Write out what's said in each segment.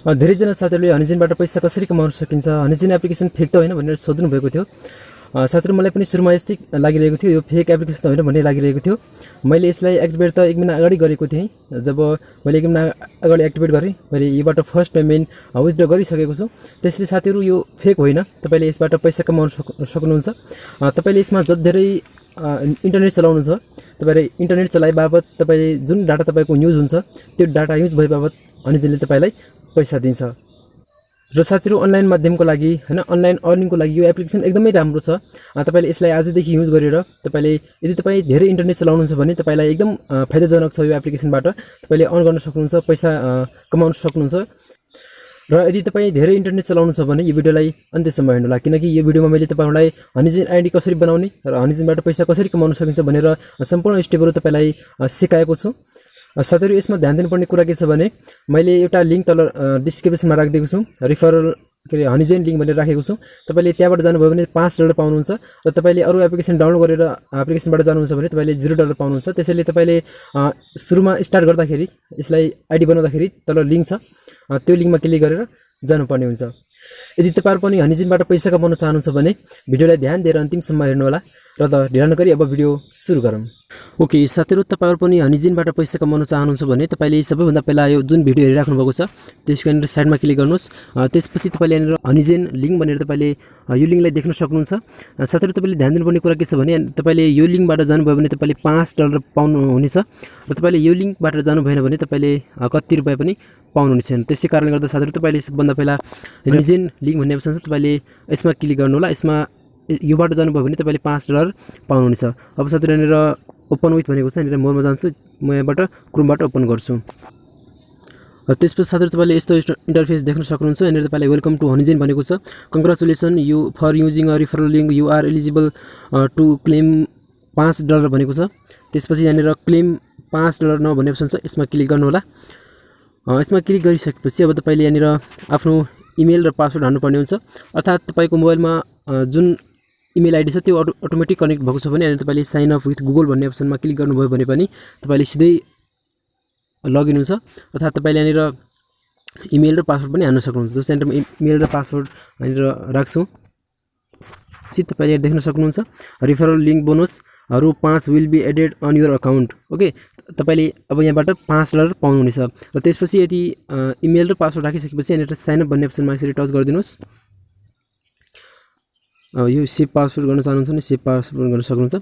धेरैजना साथीहरूले हनीगेनबाट पैसा कसरी कमाउन सकिन्छ, हनीगेन एप्लिकेसन फेक त होइन भनेर सोध्नु भएको थियो। साथीहरू मलाई पनि सुरुमा यस्तै लागिरहेको थियो, यो फेक एप्लिकेसन त होइन भन्ने लागिरहेको थियो। मैले यसलाई एक्टिभेट त 1 महिना अगाडि गरेको थिएँ। जब मैले 1 महिना अगाडि एक्टिभेट गरेँ, मैले योबाट फर्स्ट पेमेन्ट विथड्र गरिसकेको छु। त्यसैले साथीहरू यो फेक होइन, तपाईँले यसबाट पैसा कमाउन सक्नुहुन्छ। तपाईँले यसमा जति धेरै इन्टरनेट चलाउनुहुन्छ, तपाईँले इन्टरनेट चलाए बापत तपाईँले जुन डाटा तपाईँको युज हुन्छ त्यो डाटा युज भए बापत हनीगेनले तपाईँलाई पैसा दिन्छ। र साथीहरू अनलाइन माध्यमको लागि हैन, अनलाइन अर्निङको लागि यो एप्लिकेसन एकदमै राम्रो छ। तपाईँले यसलाई आजदेखि युज गरेर तपाईँले यदि तपाईँ धेरै इन्टरनेट चलाउनुहुन्छ भने तपाईँलाई एकदम फाइदाजनक छ। यो एप्लिकेसनबाट तपाईँले अर्न गर्न सक्नुहुन्छ, पैसा कमाउन सक्नुहुन्छ। र यदि तपाईँ धेरै इन्टरनेट चलाउनुहुन्छ भने यो भिडियोलाई अन्त्यसम्म हेर्नुहोला, किनकि यो भिडियोमा मैले तपाईँहरूलाई हनीगेन आइडी कसरी बनाउने र हनीगेनबाट पैसा कसरी कमाउन सकिन्छ भनेर सम्पूर्ण स्टेपहरू तपाईँलाई सिकाएको छु। साथीहरू यसमा ध्यान दिनुपर्ने कुरा के छ भने मैले एउटा लिङ्क तल डिस्क्रिप्सनमा राखिदिएको छु, रिफरल हनीगेन लिङ्क भनेर राखेको छु। तपाईँले त्यहाँबाट जानुभयो भने $5 पाउनुहुन्छ र तपाईँले अरू एप्लिकेसन डाउनलोड गरेर एप्लिकेसनबाट जानुहुन्छ भने तपाईँले $0 पाउनुहुन्छ। त्यसैले तपाईँले सुरुमा स्टार्ट गर्दाखेरि यसलाई आइडी बनाउँदाखेरि तल लिङ्क छ, त्यो लिङ्कमा क्लिक गरेर जानुपर्ने हुन्छ। यदि तपाईँहरू पनि हनीगेनबाट पैसा कमाउन चाहनुहुन्छ भने भिडियोलाई ध्यान दिएर अन्तिमसम्म हेर्नुहोला। र त ढिला नगरी अब भिडियो सुरु गरौँ। ओके साथीहरू, तपाईँहरू पनि हनीगेनबाट पैसा कमाउन चाहनुहुन्छ भने तपाईँले सबैभन्दा पहिला यो जुन भिडियो हेरिराख्नु भएको छ त्यसको यहाँनिर साइडमा क्लिक गर्नुहोस्। त्यसपछि तपाईँले यहाँनिर हनीगेन लिङ्क भनेर तपाईँले यो लिङ्कलाई देख्न सक्नुहुन्छ। साथीहरू, तपाईँले ध्यान दिनुपर्ने कुरा के छ भने तपाईँले यो लिङ्कबाट जानुभयो भने तपाईँले $5 पाउनुहुनेछ र तपाईँले यो लिङ्कबाट जानु भएन भने तपाईँले कति रुपियाँ पनि पाउनुहुनेछ। त्यसै कारणले गर्दा साथीहरू तपाईँले सबभन्दा पहिला हनीगेन लिङ्क भन्ने अप्सन छ, तपाईँले यसमा क्लिक गर्नु होला। यसमा योबाट जानुभयो भने तपाईँले $5 पाउनुहुनेछ। अब साथीहरू यहाँनिर ओपन विथ भनेको छ, यहाँनिर मोरमा जान्छु, म यहाँबाट क्रोमबाट ओपन गर्छु। र त्यसपछि साथीहरू तपाईँले यस्तो इन्टरफेस देख्न सक्नुहुन्छ। यहाँनिर तपाईँले वेलकम टु हनीगेन भनेको छ। Congratulations you for using a referral link, you are eligible to claim $5 भनेको छ। त्यसपछि यहाँनिर क्लेम $5 न भन्ने अप्सन छ, यसमा क्लिक गर्नु होला। यसमा क्लिक गरिसकेपछि अब तपाईँले यहाँनिर आफ्नो इमेल र पासवर्ड हाल्नुपर्ने हुन्छ। अर्थात् तपाईँको मोबाइलमा जुन इमेल आइडी छ त्यो अटोमेटिक कनेक्ट भएको छ भने अनि तपाईँले साइन अप विथ गुगल भन्ने अप्सनमा क्लिक गर्नुभयो भने पनि तपाईँले सिधै लगइन हुन्छ। अर्थात् तपाईँले यहाँनिर इमेल र पासवर्ड पनि हाल्न सक्नुहुन्छ। जस्तै यहाँनिर इमेल र पासवर्ड यहाँनिर राख्छु। तपाईँले यहाँ देख्न सक्नुहुन्छ referral link bonus ₹5 will be added on your account. Okay, तपाईँले अब यहाँबाट $5 पाउनुहुनेछ। र त्यसपछि यदि इमेल र पासवर्ड राखिसकेपछि यहाँनिर साइन अप भन्ने अप्सनमा यसरी टच गरिदिनुहोस्। यो सेभ पासवर्ड गर्न चाहनुहुन्छ भने सेभ पासवर्ड गर्न सक्नुहुन्छ।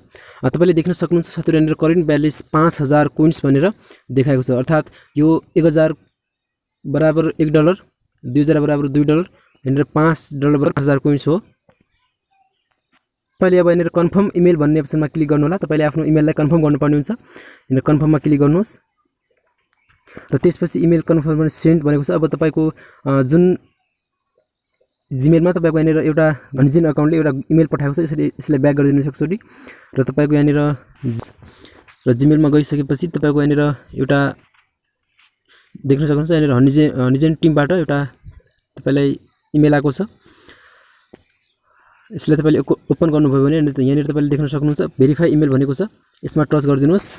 तपाईँले देख्न सक्नुहुन्छ साथीहरू यहाँनिर करेन्ट ब्यालेन्स 5000 कोइन्स भनेर देखाएको छ। अर्थात् यो 1000 बराबर $1, 2000 बराबर $2, यहाँनिर $5 बराबर 1000 कोइन्स हो। तपाईँले अब यहाँनिर कन्फर्म इमेल भन्ने अप्सनमा क्लिक गर्नु होला। तपाईँले आफ्नो इमेललाई कन्फर्म गर्नुपर्ने हुन्छ। यहाँनिर कन्फर्ममा क्लिक गर्नुहोस् र त्यसपछि इमेल कन्फर्म सेन्ड भनेको छ। अब तपाईँको जुन जिमेलमा तपाईँको यहाँनिर एउटा हनीगेन अकाउन्टले एउटा इमेल पठाएको छ, यसलाई ब्याक गरिदिनु सक्छु र तपाईँको यहाँनिर र जिमेलमा गइसकेपछि तपाईँको यहाँनिर एउटा देख्न सक्नुहुन्छ यहाँनिर हनीगेन टिमबाट एउटा तपाईँलाई इमेल आएको छ। यसलाई तपाईँले ओपन गर्नुभयो भने यहाँनिर तपाईँले देख्न सक्नुहुन्छ भेरिफाई इमेल भनेको छ, यसमा टच गरिदिनुहोस्।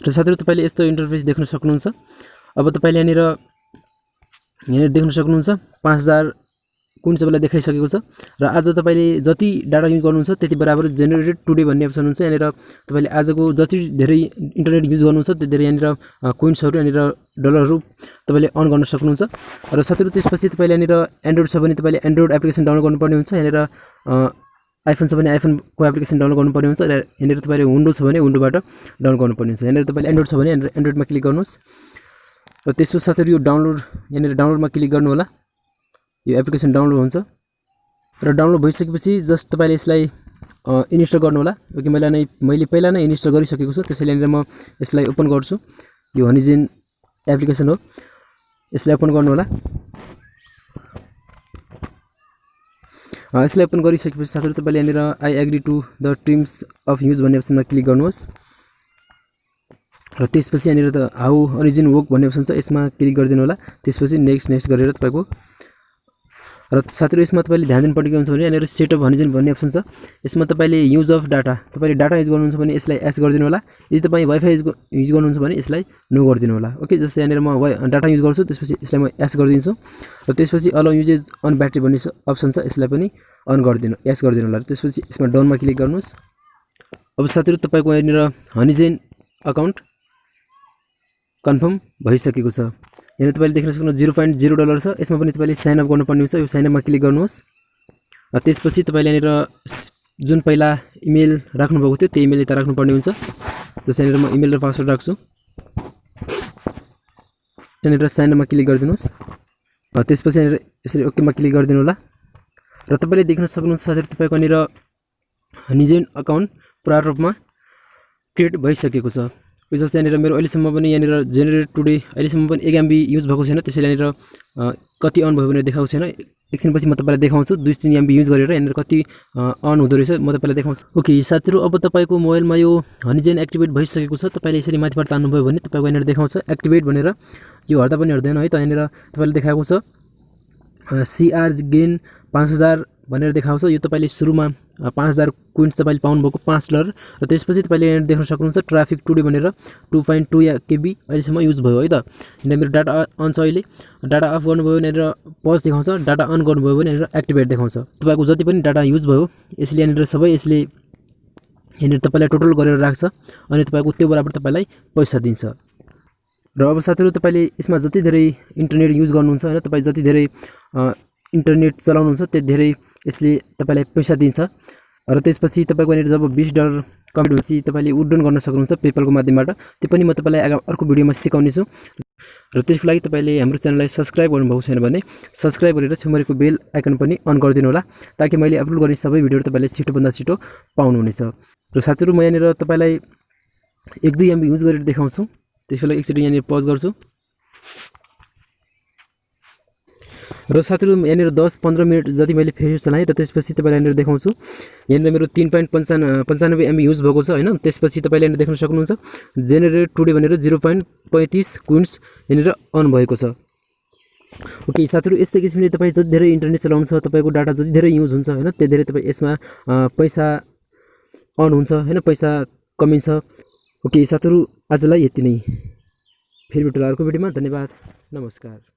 र साथीहरू तपाईँले यस्तो इन्टरफेस देख्न सक्नुहुन्छ। अब तपाईँले यहाँनिर देख्न सक्नुहुन्छ 5000 कुन सबैलाई देखाइसकेको छ र आज तपाईँले जति डाटा युज गर्नुहुन्छ त्यति बराबर जेनेरेटेड टुडे भन्ने अप्सन हुन्छ। यहाँनिर तपाईँले आजको जति धेरै इन्टरनेट युज गर्नुहुन्छ त्यति धेरै यहाँनिर कोइन्सहरू यहाँनिर डलरहरू तपाईँले अर्न गर्न सक्नुहुन्छ। र साथीहरू त्यसपछि तपाईँले यहाँनिर एन्ड्रोइड छ भने तपाईँले एन्ड्रोइड एप्लिकेसन डाउनलोड गर्नुपर्ने हुन्छ। यहाँनिर आइफोन छ भने आइफोनको एप्लिकेसन डाउनलोड गर्नुपर्ने हुन्छ र यहाँनिर तपाईँले विन्डो छ भने विन्डोबाट डाउनलोड गर्नुपर्ने हुन्छ। यहाँनिर तपाईँले एन्ड्रोइड छ भने एन्ड्रोइडमा क्लिक गर्नुहोस् र त्यसपछि साथीहरू यो डाउनलोड यहाँनिर डाउनलोडमा क्लिक गर्नु होला। यो एप्लिकेसन डाउनलोड हुन्छ र डाउनलोड भइसकेपछि जस्ट तपाईँले यसलाई इन्स्टल गर्नु होला। ओके, मैले पहिला नै इन्स्टल गरिसकेको छु, त्यसैले यहाँनिर म यसलाई ओपन गर्छु। यो हनीगेन एप्लिकेसन हो, यसलाई ओपन गर्नु होला। यसलाई ओपन गरिसकेपछि साथीहरू तपाईँले यहाँनिर I agree to the terms of use भन्ने अप्सनमा क्लिक गर्नुहोस्। र त्यसपछि यहाँनिर त हाउ हनिजेन वर्क भन्ने अप्सन छ, यसमा क्लिक गरिदिनु होला। त्यसपछि नेक्स्ट गरेर तपाईँको र साथीहरु यसमा तपाईले ध्यान दिनुपर्ने के हुन्छ भने यहाँनिर सेटअप हनिजेन भन्ने अप्सन छ। यसमा तपाईले युज अफ डाटा, तपाईले डाटा युज गर्नुहुन्छ भने यसलाई एस गरिदिनु होला। यदि तपाई वाइफाई युज गर्नुहुन्छ भने यसलाई नो गरिदिनु होला। ओके, जस्तै यहाँनिर म डाटा युज गर्छु, त्यसपछि यसलाई म एस गरिदिन्छु र त्यसपछि अलाउ युजेज अन ब्याट्री भन्ने अप्सन छ, यसलाई पनि अन गरिदिनु, एस गरिदिनु होला। त्यसपछि यसमा डनमा क्लिक गर्नुस्। अब साथीहरु तपाईको यहाँनिर हनिजेन अकाउन्ट कन्फर्म भइसकेको छ। यहाँ तपाईले देख्न सक्नुहुन्छ $0.0 छ। यसमा पनि तपाईले साइन अप गर्नुपर्ने हुन्छ। यो साइन अपमा क्लिक गर्नुहोस्। त्यसपछि तपाईले यहाँनिर जुन पहिला इमेल राख्नु भएको थियो त्यो इमेल यता राख्नुपर्ने हुन्छ। जस्तै यहाँनिर म इमेल र पासवर्ड राख्छु। यहाँनिर साइन अपमा क्लिक गरिदिनुस्। त्यसपछि यहाँनिर यसरी ओकेमा क्लिक गरिदिनु होला र तपाईले देख्न सक्नुहुन्छ साथीहरु तपाईको यहाँनिर हनिजेन अकाउन्ट पूर्ण रूपमा क्रिएट भइसकेको छ। जस्तै यहाँनिर मेरो अहिलेसम्म पनि यहाँनिर जेनेरेट टुडे अहिलेसम्म पनि 1 MB युज भएको छैन। त्यसैले यहाँनिर कति अन भयो भनेर देखाएको छैन। एकछिनपछि म तपाईलाई देखाउँछु 2-3 MB युज गरेर यहाँनिर कति अन हुँदो रहेछ म तपाईलाई देखाउँछु। ओके साथीहरु, अब तपाईको मोबाइलमा यो हनिजेन एक्टिभेट भइसकेको छ। तपाईले यसरी माथिबाट तान्नुभयो भने तपाईको यहाँनिर देखाउँछ एक्टिभेट भनेर। यो हर्दा पनि हर्दैन है त। यहाँनिर तपाईले देखाएको छ CR गेन 5000 भनेर देखाउँछ। यो तपाईले सुरुमा 5000 कोइन्स तपाईले पाउनु भएको $5 र त्यसपछि तपाईले यहाँ देख्न सक्नुहुन्छ ट्राफिक टुडे भनेर 2.2 KB अहिलेसम्म युज भयो है त। यहाँ मेरो डाटा अन छ। अहिले डाटा अफ गर्नुभयो भने पज देखाउँछ, डाटा अन गर्नुभयो भने एक्टिभेट देखाउँछ। तपाईको जति पनि डाटा युज भयो यसले यहाँनिर सबै यसले यहाँनिर तपाईलाई टोटल गरेर राख्छ अनि तपाईको त्यो बराबर तपाईलाई पैसा दिन्छ। र अब साथीहरु तपाईले यसमा जति धेरै इन्टरनेट युज गर्नुहुन्छ हैन, तपाई जति धेरै इन्टरनेट चलाउनुहुन्छ त्यति धेरै यसले तपाईलाई पैसा दिन्छ। र त्यसपछि तपाईको यहाँनिर जब $20 कम्प्लिट हुन्छ तपाईले विथड्रन गर्न सक्नुहुन्छ पेपलको माध्यमबाट। त्यो पनि म तपाईलाई अर्को भिडियोमा सिकाउने छु। र त्यसको लागि तपाईले हाम्रो च्यानललाई सब्स्क्राइब गर्नुभएको छैन भने सब्स्क्राइब गरेर छेउमा बेल आइकन पनि अन गरिदिनु होला, ताकि मैले अपलोड गर्ने सबै भिडियोहरु तपाईले छिटोभन्दा छिटो पाउनुहुनेछ। र साथीहरु म यहाँनिर तपाईलाई 1-2 MB युज गरेर देखाउँछु। त्यसैले एकचोटी यहाँनिर पज गर्छु। र साथीहरु यहाँनिर 10-15 मिनेट जति मैले फेस चलाएँ र त्यसपछि तपाईलाई यहाँनिर देखाउँछु। यहाँनिर मेरो 3.95 MB युज भएको छ हैन। त्यसपछि तपाईले यहाँनिर देख्न सक्नुहुन्छ जेनेरेट टुडे भनेर 0.35 कोइन्स यहाँनिर अन भएको छ। ओके साथीहरु, यस्तै किसिमले तपाई जति धेरै इन्टरनेट चलाउनुहुन्छ तपाईको डाटा जति धेरै युज हुन्छ हैन, त्यति धेरै तपाई यसमा पैसा अन हुन्छ हैन, पैसा कमिन्छ। ओके साथीहरु, आजलाई यति नै। फेरि भेटौँला अर्को भिडियोमा। धन्यवाद, नमस्कार।